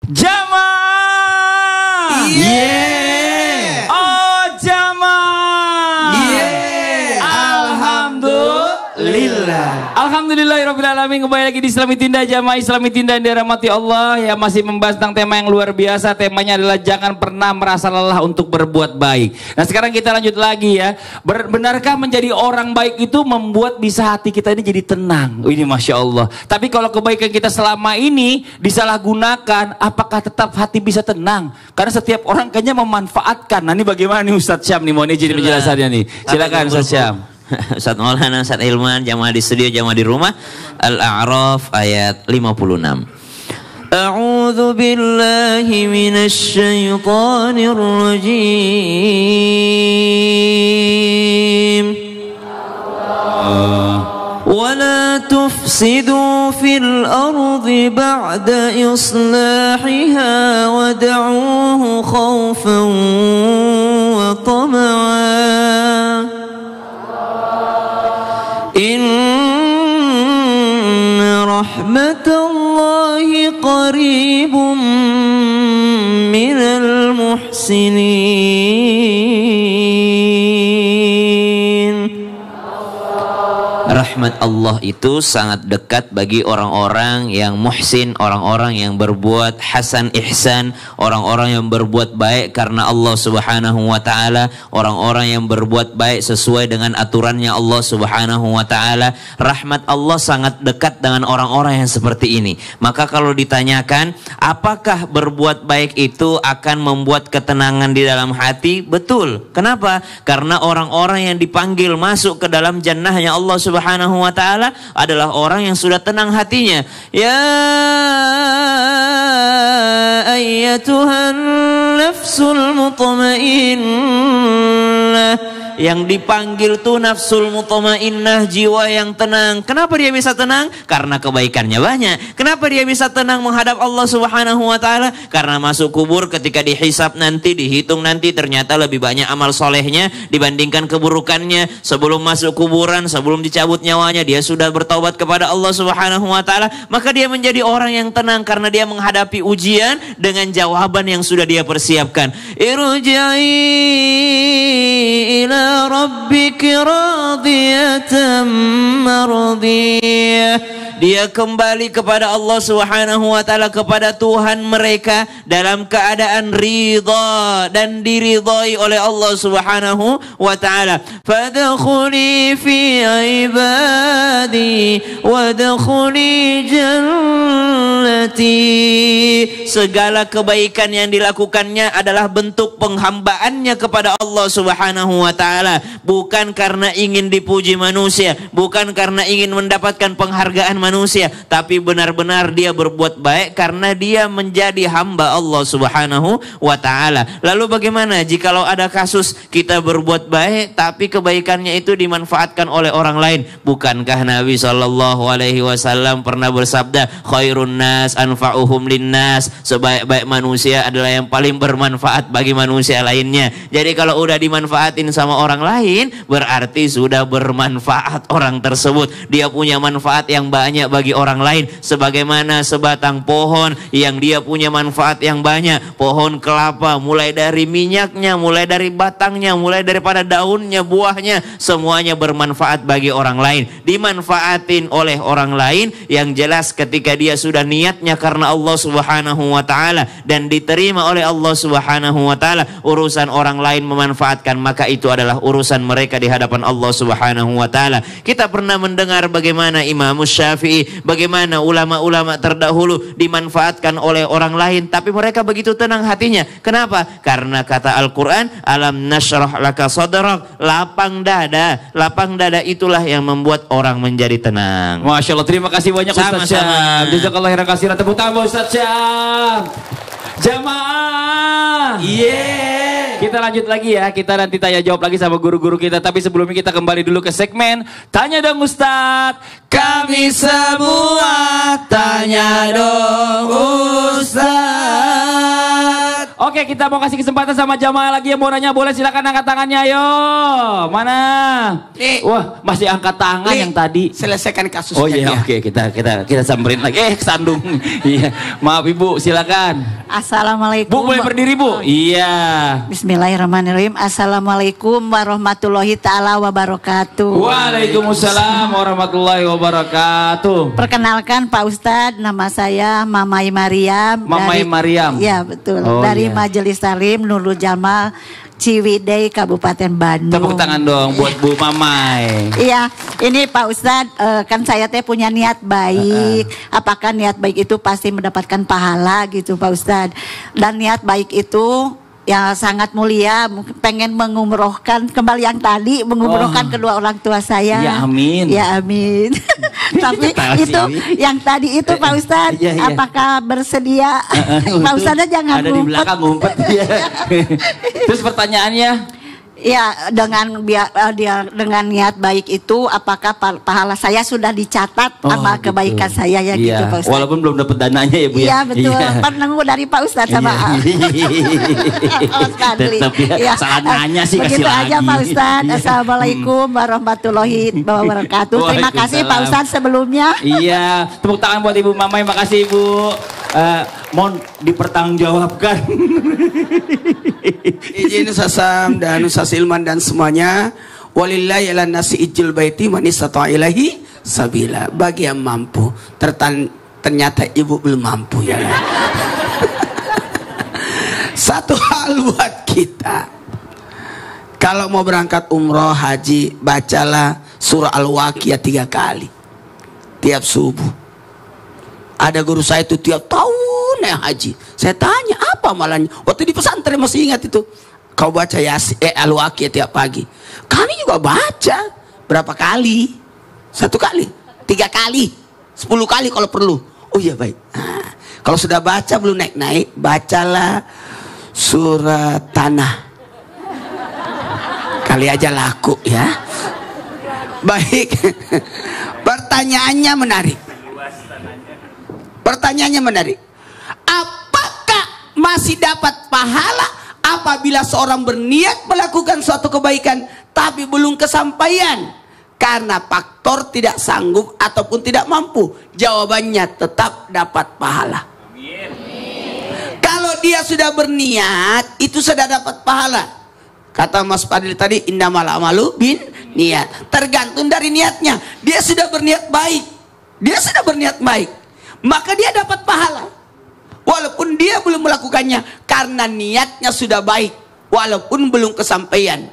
Jamaah. Yeah. Oh jamaah. Yeah. Alhamdulillah. Alhamdulillahirabbil alamin. Kembali lagi di Islami Tinda, jamaah Islami Tinda yang dirahmati Allah, yang masih membahas tentang tema yang luar biasa. Temanya adalah jangan pernah merasa lelah untuk berbuat baik. Nah sekarang kita lanjut lagi ya. Benarkah menjadi orang baik itu membuat bisa hati kita ini jadi tenang? Ini Masya Allah. Tapi kalau kebaikan kita selama ini disalahgunakan, apakah tetap hati bisa tenang? Karena setiap orang kayaknya memanfaatkan. Nah ini bagaimana nih Ustadz Syam nih, mohon izin penjelasannya nih. Silakan Ustadz Syam. Ustaz Maulana, Ustaz Ilman, jamaah di studio, jamaah di rumah. Al-A'raf ayat 56. A'udzu billahi minasy syaithanir rajim. ولا تفسدوا في الأرض بعد إصلاحها ودعوه خوفا وطمعا إن رحمة الله قريب من المحسنين. Rahmat Allah itu sangat dekat bagi orang-orang yang muhsin, orang-orang yang berbuat hasan ihsan, orang-orang yang berbuat baik karena Allah Subhanahu wa taala, orang-orang yang berbuat baik sesuai dengan aturannya Allah Subhanahu wa taala. Rahmat Allah sangat dekat dengan orang-orang yang seperti ini. Maka kalau ditanyakan, apakah berbuat baik itu akan membuat ketenangan di dalam hati? Betul. Kenapa? Karena orang-orang yang dipanggil masuk ke dalam jannahnya Allah Subhanahu wa ta'ala adalah orang yang sudah tenang hatinya. Ya ayyatuhan nafsul mutmainnah. Yang dipanggil tuh nafsul mutmainnah, jiwa yang tenang. Kenapa dia bisa tenang? Karena kebaikannya banyak. Kenapa dia bisa tenang menghadap Allah Subhanahu wa ta'ala? Karena masuk kubur ketika dihisab nanti, dihitung nanti, ternyata lebih banyak amal solehnya dibandingkan keburukannya. Sebelum masuk kuburan, sebelum dicabut nyawanya, dia sudah bertaubat kepada Allah Subhanahu wa ta'ala. Maka dia menjadi orang yang tenang karena dia menghadapi ujian dengan jawaban yang sudah dia persiapkan. Irja'i ila rabbiki radiyatan mardiyah. Dia kembali kepada Allah Subhanahu wa ta'ala, kepada Tuhan mereka dalam keadaan ridha dan diridhai oleh Allah Subhanahu wa ta'ala. Fadkhuli fi ibadi wadkhuli jannati. Segala kebaikan yang dilakukannya adalah bentuk penghambaannya kepada Allah Subhanahu wa ta'ala, bukan karena ingin dipuji manusia, bukan karena ingin mendapatkan penghargaan manusia, tapi benar-benar dia berbuat baik karena dia menjadi hamba Allah Subhanahu wa ta'ala. Lalu bagaimana jikalau ada kasus kita berbuat baik tapi kebaikannya itu dimanfaatkan oleh orang lain? Bukankah Nabi SAW pernah bersabda, khairun nas anfa'uhum linnas, sebaik-baik manusia adalah yang paling bermanfaat bagi manusia lainnya. Jadi kalau udah dimanfaatin sama orang lain, berarti sudah bermanfaat orang tersebut. Dia punya manfaat yang banyak bagi orang lain, sebagaimana sebatang pohon yang dia punya manfaat yang banyak. Pohon kelapa, mulai dari minyaknya, mulai dari batangnya, mulai daripada daunnya, buahnya, semuanya bermanfaat bagi orang lain. Dimanfaatin oleh orang lain, yang jelas ketika dia sudah niatnya karena Allah Subhanahu wa ta'ala dan diterima oleh Allah Subhanahu wa ta'ala, urusan orang lain memanfaatkan, maka itu adalah urusan mereka di hadapan Allah Subhanahu wa ta'ala. Kita pernah mendengar bagaimana Imam Syafi'i, bagaimana ulama-ulama terdahulu dimanfaatkan oleh orang lain, tapi mereka begitu tenang hatinya. Kenapa? Karena kata Al-Quran, alam nashrah laka sadrak, lapang dada. Lapang dada itulah yang membuat orang menjadi tenang. Masya Allah, terima kasih banyak Ustadz Syam. Jazakallah khairan katsiran. Tepuk tangan Ustadz Syam. Jamaah. Yeah. Kita lanjut lagi ya. Kita nanti tanya jawab lagi sama guru-guru kita. Tapi sebelumnya kita kembali dulu ke segmen Tanya Dong Ustadz. Kami semua tanya dong Ustadz. Oke. Oke, kita mau kasih kesempatan sama jamaah lagi yang mau nanya, boleh silakan angkat tangannya, ayo. Mana? Wah, masih angkat tangan yang tadi. Selesaikan kasusnya. Oh iya, oke, kita samperin lagi. Kesandung. Iya, maaf Ibu, silakan. Assalamualaikum. Bu, boleh berdiri Bu? Iya. Bismillahirrahmanirrahim. Assalamualaikum warahmatullahi taala wabarakatuh. Waalaikumsalam warahmatullahi wabarakatuh. Perkenalkan Pak Ustadz, nama saya Mamai Mariam. Mamai Mariam. Ya betul. Oh, dari iya. Majelis Talim Nurul Jamal Ciwidey Kabupaten Bandung. Tepuk tangan dong buat Bu Mamai. Iya, ini Pak Ustadz, kan saya teh punya niat baik. Apakah niat baik itu pasti mendapatkan pahala gitu Pak Ustadz? Dan niat baik itu ya sangat mulia, pengen mengumrohkan kembali yang tadi, mengumrohkan kedua orang tua saya. Ya amin. Ya amin. Tapi itu yang tadi itu Pak Ustadz, Iya. apakah bersedia? Pak Ustadz jangan ada di belakang ngumpet ya. Terus pertanyaannya? Ya dengan dengan niat baik itu apakah pahala saya sudah dicatat sama gitu. kebaikan saya ya gitu Pak Ustadz. Walaupun belum dapat dananya ya Bu ya. Iya betul. Penunggu dari Pak Ustadz sama Mas Fadli. Tetap ya. Salah nanya sih, kasih begitu lagi. aja Pak Ustadz. Iya. Assalamualaikum warahmatullahi wabarakatuh. Terima kasih Pak Ustadz sebelumnya. Iya, tepuk tangan buat Ibu Mamai, makasih Ibu. Mohon dipertanggungjawabkan. Izin Sasam dan Ustaz Ilman dan semuanya. Walillahi ala nasi ijil baiti man istata'a ilaihi sabila. Bagi yang mampu. Ternyata ibu belum mampu ya. Satu hal buat kita. Kalau mau berangkat umroh, haji, bacalah surah Al-Waqiah 3 kali. Tiap subuh. Ada guru saya itu tiap tahun ya haji. Saya tanya apa malahnya. Waktu di pesantren masih ingat itu. Kau baca Al-Waqiah tiap pagi. Kami juga baca. Berapa kali? 1 kali, 3 kali, 10 kali kalau perlu. Oh iya baik. Nah, kalau sudah baca belum naik-naik, bacalah surah Tanah. Kali aja laku ya. Baik. Pertanyaannya menarik. Pertanyaannya menarik. Apakah masih dapat pahala apabila seorang berniat melakukan suatu kebaikan tapi belum kesampaian karena faktor tidak sanggup ataupun tidak mampu? Jawabannya tetap dapat pahala. Kalau dia sudah berniat, itu sudah dapat pahala. Kata Mas Fadil tadi, innamal a'malu bin niat. Tergantung dari niatnya. Dia sudah berniat baik. Dia sudah berniat baik, maka dia dapat pahala. Walaupun dia belum melakukannya karena niatnya sudah baik, walaupun belum kesampaian.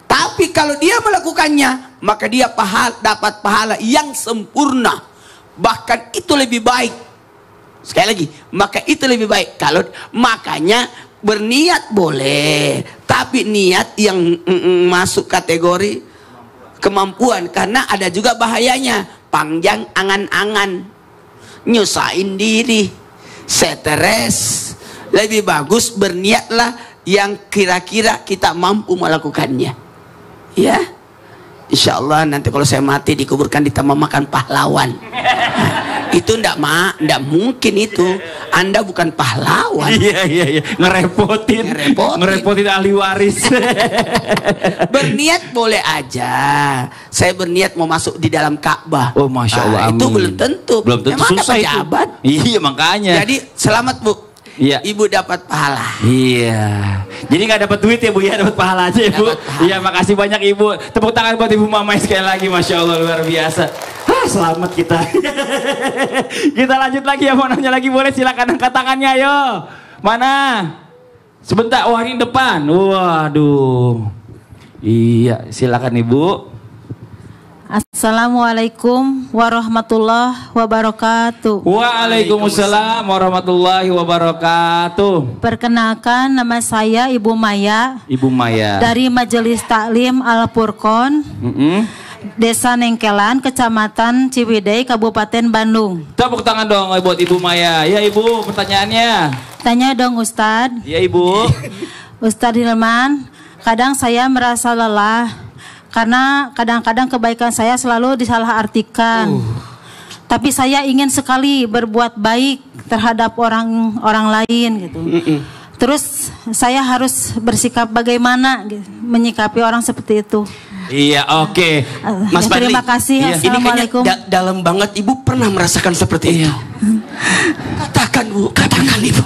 Tapi kalau dia melakukannya, maka dia dapat pahala yang sempurna. Bahkan itu lebih baik. Sekali lagi, maka itu lebih baik. Kalau makanya berniat boleh, tapi niat yang masuk kategori kemampuan, karena ada juga bahayanya. Panjang angan-angan, nyusahin diri, stres. Lebih bagus berniatlah yang kira-kira kita mampu melakukannya. Ya, insya Allah nanti kalau saya mati dikuburkan di taman makan pahlawan. Itu ndak mungkin itu. Anda bukan pahlawan. Iya. Ngerepotin ahli waris. Berniat boleh aja. Saya berniat mau masuk di dalam Ka'bah. Oh Masya Allah, itu belum tentu. Belum tentu. Memang Susah pejabat. Iya makanya. Jadi selamat Bu. Iya. Ibu dapat pahala. Iya. Jadi nggak dapat duit ya Bu ya, dapat pahala aja ya Bu. Iya, makasih banyak Ibu. Tepuk tangan buat Ibu Mamai sekali lagi, Masya Allah luar biasa. Selamat kita. Kita lanjut lagi ya, mau nanya lagi boleh, silakan angkat tangannya ayo. Mana? Sebentar, wah ini depan. Waduh. Iya, silakan Ibu. Assalamualaikum warahmatullahi wabarakatuh. Waalaikumsalam warahmatullahi wabarakatuh. Perkenalkan, nama saya Ibu Maya. Ibu Maya. Dari Majelis Taklim Al-Furqon, Desa Nengkelan, Kecamatan Ciwidey, Kabupaten Bandung. Tepuk tangan dong buat Ibu Maya. Ya Ibu, pertanyaannya. Tanya dong Ustadz. Ya Ibu. Ustadz Hilman, kadang saya merasa lelah karena kadang-kadang kebaikan saya selalu disalahartikan. Tapi saya ingin sekali berbuat baik terhadap orang lain gitu. Terus saya harus bersikap bagaimana menyikapi orang seperti itu. Iya, oke. Mas Fadli, Terima kasih. ini kayaknya Assalamualaikum. dalam banget. Ibu pernah merasakan seperti itu? Katakan Bu, katakan Ibu.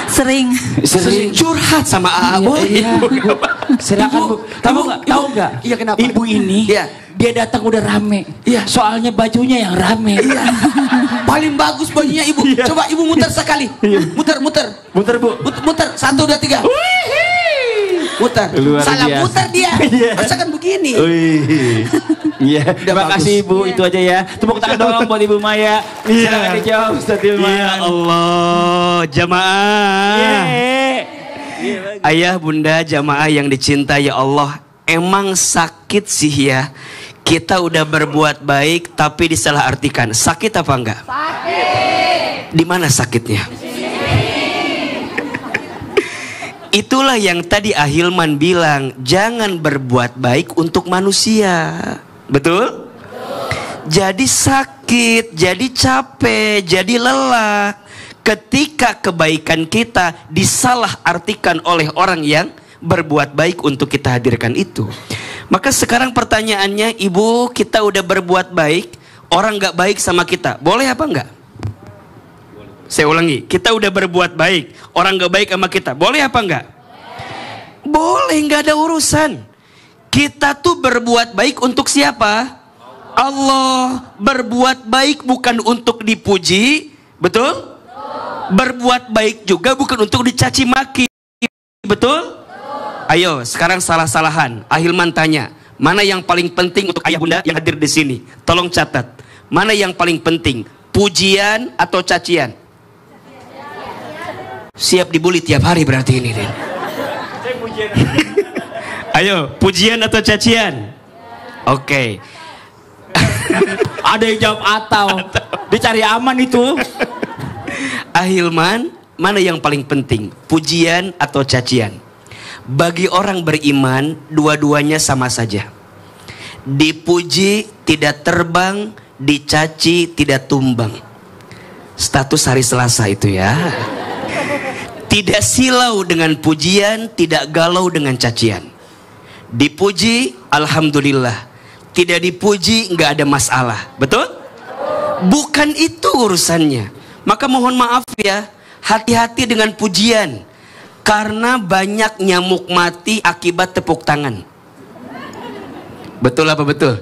Sering. Curhat sama AA Boy. Silakan Bu. Tahu nggak? Iya, kenapa? Ibu ini, Iya. dia datang udah rame. Iya. Soalnya bajunya yang rame. Iya. Paling bagus bajunya Ibu. Coba Ibu muter sekali. Muter. Muter Bu. Muter. 1, 2, 3. Muter. Luar Salah biasa. muter dia. Masakan begini. Iya, terima bagus. kasih Ibu. Itu aja ya. Tepuk tangan dong buat Ibu Maya. Silakan dijawab Ustaz Hilman. Ya Allah, jamaah. Ayah, bunda, jamaah yang dicintai ya Allah. Emang sakit sih ya. Kita udah berbuat baik tapi disalahartikan. Sakit apa enggak? Sakit. Di mana sakitnya? Itulah yang tadi Ahilman bilang, jangan berbuat baik untuk manusia. Betul? Jadi sakit, jadi capek, jadi lelah ketika kebaikan kita disalahartikan oleh orang yang berbuat baik untuk kita hadirkan itu. Maka sekarang pertanyaannya, Ibu, kita udah berbuat baik, orang gak baik sama kita, boleh apa enggak? Saya ulangi, kita udah berbuat baik, orang gak baik sama kita, boleh apa enggak? Boleh, gak ada urusan. Kita tuh berbuat baik untuk siapa? Allah. Berbuat baik bukan untuk dipuji, betul? Berbuat baik juga bukan untuk dicaci maki, betul? Ayo, sekarang salah-salahan. Ahilman tanya, mana yang paling penting untuk ayah bunda yang hadir di sini? Tolong catat. Mana yang paling penting? Pujian atau cacian? Siap dibully tiap hari berarti ini, Den. Ayo, pujian atau cacian? Oke. Ada yang jawab atau. Dicari aman itu. Ahilman, mana yang paling penting? Pujian atau cacian? Bagi orang beriman, dua-duanya sama saja. Dipuji tidak terbang, dicaci tidak tumbang. Status hari Selasa itu ya. Tidak silau dengan pujian, tidak galau dengan cacian. Dipuji, alhamdulillah. Tidak dipuji, nggak ada masalah. Betul? Bukan itu urusannya. Maka mohon maaf ya, hati-hati dengan pujian. Karena banyak nyamuk mati akibat tepuk tangan. Betul apa betul?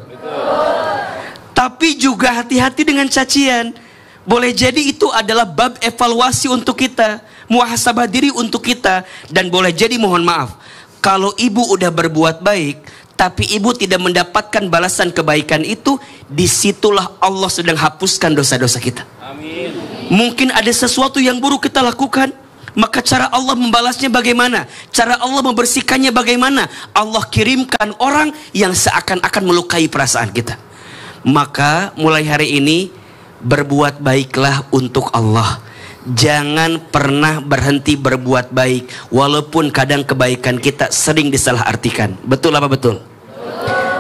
Tapi juga hati-hati dengan cacian. Boleh jadi itu adalah bab evaluasi untuk kita, muhasabah diri untuk kita. Dan boleh jadi mohon maaf, kalau ibu udah berbuat baik tapi ibu tidak mendapatkan balasan kebaikan itu, disitulah Allah sedang hapuskan dosa-dosa kita. Amin. Mungkin ada sesuatu yang buruk kita lakukan, maka cara Allah membalasnya bagaimana? Cara Allah membersihkannya bagaimana? Allah kirimkan orang yang seakan-akan melukai perasaan kita. Maka mulai hari ini berbuat baiklah untuk Allah. Jangan pernah berhenti berbuat baik, walaupun kadang kebaikan kita sering disalahartikan. Betul apa betul?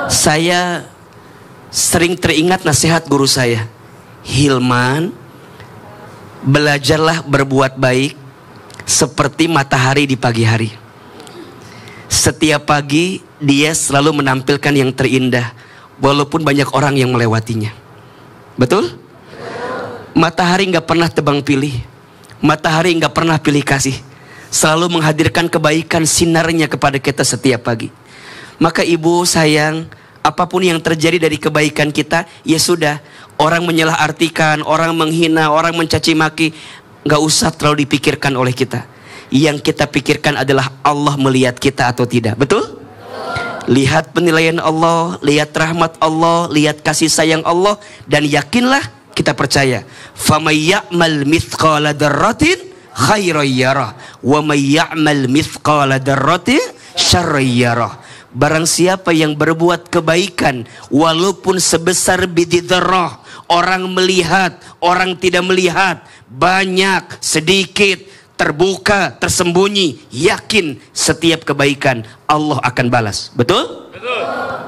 Saya sering teringat nasihat guru saya, Hilman, belajarlah berbuat baik seperti matahari di pagi hari. Setiap pagi dia selalu menampilkan yang terindah, walaupun banyak orang yang melewatinya. Betul? Matahari nggak pernah tebang pilih. Matahari nggak pernah pilih kasih. Selalu menghadirkan kebaikan sinarnya kepada kita setiap pagi. Maka ibu sayang, apapun yang terjadi dari kebaikan kita, ya sudah. Orang menyalahartikan, orang menghina, orang mencaci maki, nggak usah terlalu dipikirkan oleh kita. Yang kita pikirkan adalah Allah melihat kita atau tidak. Betul? Lihat penilaian Allah, lihat rahmat Allah, lihat kasih sayang Allah, dan yakinlah, kita percaya, famay ya'mal mithqala dzarratin khairan yarah wa may ya'mal mithqala dzarratin syarran yarah. Barang siapa yang berbuat kebaikan walaupun sebesar biji dzarrah, orang melihat, orang tidak melihat, banyak, sedikit, terbuka, tersembunyi, yakin setiap kebaikan Allah akan balas. Betul? Betul.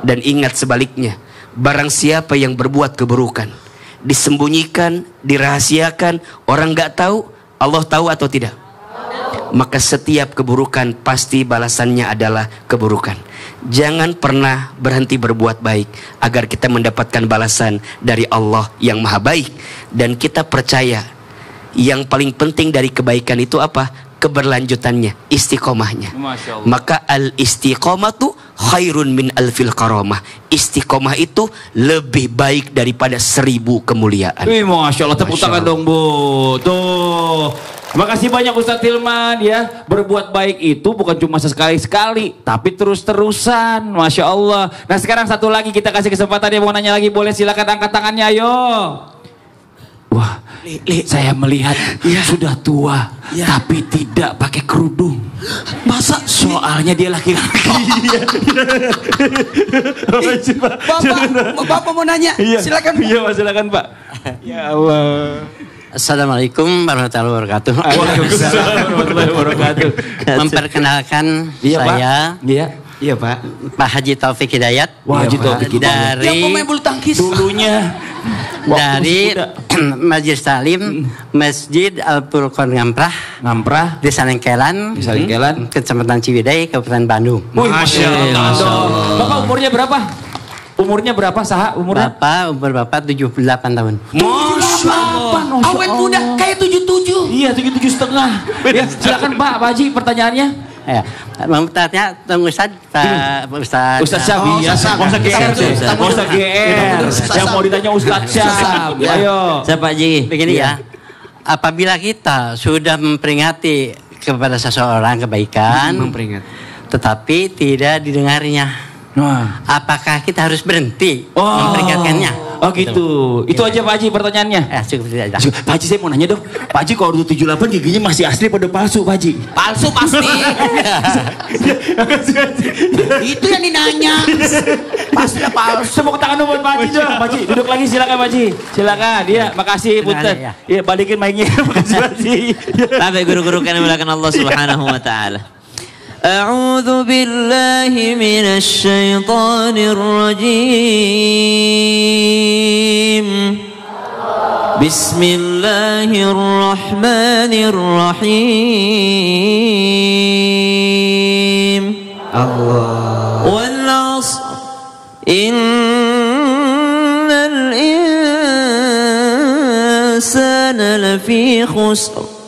Dan ingat sebaliknya, barang siapa yang berbuat keburukan, disembunyikan, dirahasiakan, orang nggak tahu, Allah tahu atau tidak? maka setiap keburukan pasti balasannya adalah keburukan. Jangan pernah berhenti berbuat baik agar kita mendapatkan balasan dari Allah yang maha baik. Dan kita percaya yang paling penting dari kebaikan itu apa? Keberlanjutannya, istiqomahnya. Maka al-istiqomatu khairun min alfil karamah. Istiqomah itu lebih baik daripada 1000 kemuliaan. Wih, Masya Allah, tepuk tangan dong Bu. Tuh, makasih banyak Ustadz Hilman ya. Berbuat baik itu bukan cuma sesekali-sekali, tapi terus-terusan. Masya Allah. Nah sekarang satu lagi kita kasih kesempatan, dia mau nanya lagi, boleh silakan angkat tangannya, ayo. Wah, saya melihat sudah tua, tapi tidak pakai kerudung. Masa Soalnya dia laki-laki. Bapak mau nanya? Silakan. Iya, Pak, silakan Pak. Ya Allah. Assalamualaikum warahmatullahi wabarakatuh. Waalaikumsalam warahmatullahi wabarakatuh. Memperkenalkan saya, Iya Pak. Pak Haji Taufik Hidayat. Wah, Haji Taufik Hidayat. Yang Dari pemain bulu tangkis. Dulunya dari Majelis Talim Masjid Al-Furqan Ngamprah Desa Lengkelan, Kecamatan Ciwidey, Kabupaten Bandung. Masya Allah. Bapak umurnya berapa? Umurnya berapa Saha? Umurnya? Bapak 78 tahun. Masya Allah. Awet muda kayak 77. Iya, 77,5. Ya, silakan Pak Haji, pertanyaannya. Ya, mau tanya tunggu Ustaz, Pak Ustaz. Ustaz Syam, ya, usah GR, usah GR. Yang mau ditanya Ustaz Syam. Ayo. Siapa Haji? Begini ya, apabila kita sudah memperingati kepada seseorang kebaikan, tetapi tidak didengarnya, apakah kita harus berhenti memperingatkannya? Oh gitu. Itu aja Pak Haji pertanyaannya. Cukup tidak. Pak Haji, saya mau nanya dong. Pak Haji kalau udah 78 giginya masih asli pada palsu Pak Haji? Palsu pasti. Itu yang dinanya. Pasti palsu. Tepuk tangan buat Pak Haji dong. Pak Haji, duduk lagi silakan Pak Haji. Silakan. Iya, makasih Punten. Iya, balikin mic-nya. Makasih Pak Haji. Sampai guru-guru kami melakukan Allah Subhanahu wa taala. أعوذ بالله من الشيطان الرجيم بسم الله الرحمن الرحيم الله والعصر إن الإنسان لفي خسر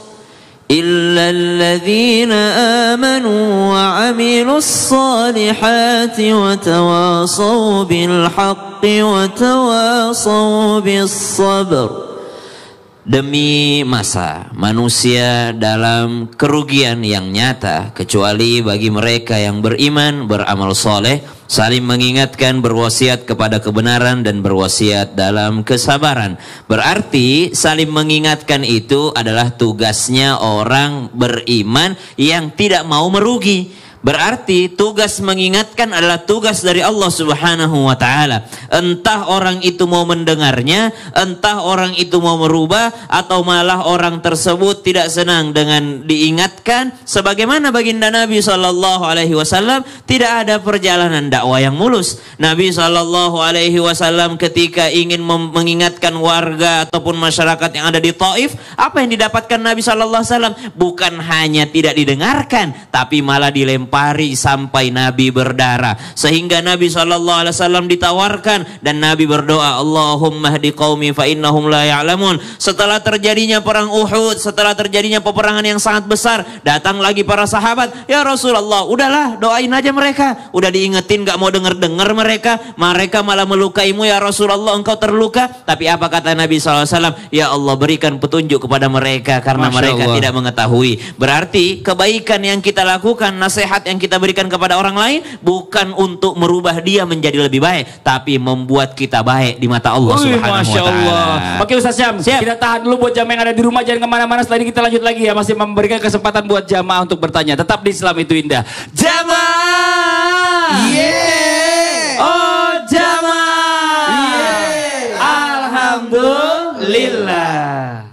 إلا الذين آمنوا وعملوا الصالحات وتواصوا بالحق وتواصوا بالصبر. Demi masa manusia dalam kerugian yang nyata kecuali bagi mereka yang beriman, beramal soleh, saling mengingatkan, berwasiat kepada kebenaran dan berwasiat dalam kesabaran. Berarti saling mengingatkan itu adalah tugasnya orang beriman yang tidak mau merugi. Berarti tugas mengingatkan adalah tugas dari Allah Subhanahu wa taala. Entah orang itu mau mendengarnya, entah orang itu mau merubah, atau malah orang tersebut tidak senang dengan diingatkan. Sebagaimana baginda Nabi SAW, tidak ada perjalanan dakwah yang mulus. Nabi SAW ketika ingin mengingatkan warga ataupun masyarakat yang ada di Taif, apa yang didapatkan Nabi SAW? Bukan hanya tidak didengarkan, tapi malah dilempari sampai Nabi berdarah, sehingga Nabi SAW ditawarkan dan Nabi berdoa, Allahumma hdi qaumi fa innahum la ya'lamun. Setelah terjadinya perang Uhud, setelah terjadinya peperangan yang sangat besar, datang lagi para sahabat, ya Rasulullah, udahlah doain aja mereka. Udah diingetin gak mau denger mereka malah melukaimu ya Rasulullah, engkau terluka. Tapi apa kata Nabi SAW? Ya Allah, berikan petunjuk kepada mereka karena mereka tidak mengetahui. Berarti kebaikan yang kita lakukan, nasihat yang kita berikan kepada orang lain bukan untuk merubah dia menjadi lebih baik, tapi membuat kita baik di mata Allah Subhanahu wa taala. Oke Ustaz Syam, kita tahan dulu buat jamaah yang ada di rumah, jangan kemana-mana. Setelah ini kita lanjut lagi ya, masih memberikan kesempatan buat jamaah untuk bertanya. Tetap di Islam itu indah. Jamaah. Oh jamaah. Alhamdulillah.